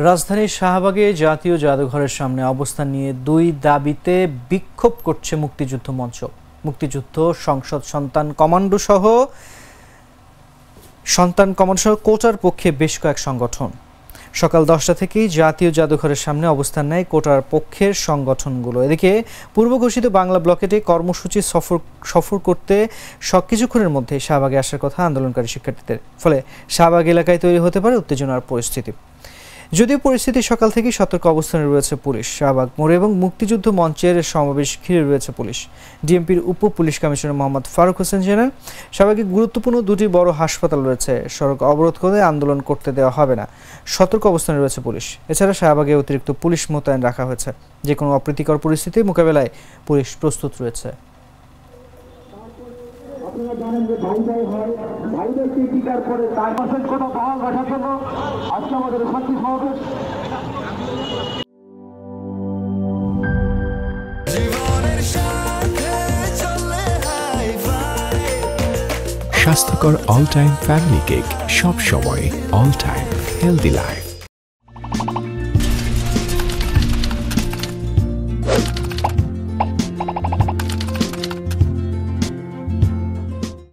রাজধানীর শাহবাগে জাতীয় জাদুঘরের সামনে অবস্থান নিয়ে দুই দাবিতে বিক্ষোভ করছে মুক্তিযুদ্ধ মঞ্চ। মুক্তিযুদ্ধ সংসদ সন্তান কমান্ডো সহ কোটার পক্ষে বেশ কয়েক সংগঠন সকাল 10টা থেকেই জাতীয় জাদুঘরের সামনে অবস্থান নেয় কোটার পক্ষের সংগঠনগুলো। এদিকে পূর্ব ঘোষিত বাংলা ব্লকেটে কর্মসূচি সফর করতে কিছুক্ষণের মধ্যে শাহবাগে আসার কথা আন্দোলনকারী শিক্ষার্থীদের। ফলে শাহবাগ এলাকায় তৈরি হতে পারে উত্তেজনার পরিস্থিতি। যদিও পরিস্থিতি সকাল থেকেই সতর্ক অবস্থানে রয়েছে পুলিশ। শাহবাগ মোড় এবং মুক্তিযুদ্ধ মঞ্চের সমাবেশ ঘিরে রয়েছে পুলিশ। ডিএমপির উপ পুলিশ কমিশনার মোহাম্মদ ফারুক হোসেন জানান, শাহবাগে গুরুত্বপূর্ণ দুটি বড় হাসপাতাল রয়েছে, সড়ক অবরোধ করে আন্দোলন করতে দেওয়া হবে না। সতর্ক অবস্থানে রয়েছে পুলিশ। এছাড়া শাহবাগে অতিরিক্ত পুলিশ মোতায়েন রাখা হয়েছে। যে কোনো অপ্রীতিকর পরিস্থিতি মোকাবেলায় পুলিশ প্রস্তুত রয়েছে। আপনারা জানেন যে ভাইদের ভাইদেরকে টিকার পরে 4% কোনো বহাল রাখার জন্য আজকে আমাদের শান্তি সমাবেশ। স্বাস্থ্যকর অল টাইম ফ্যামিলি কেক, সব সময় অল টাইম হেলদি লাইফ।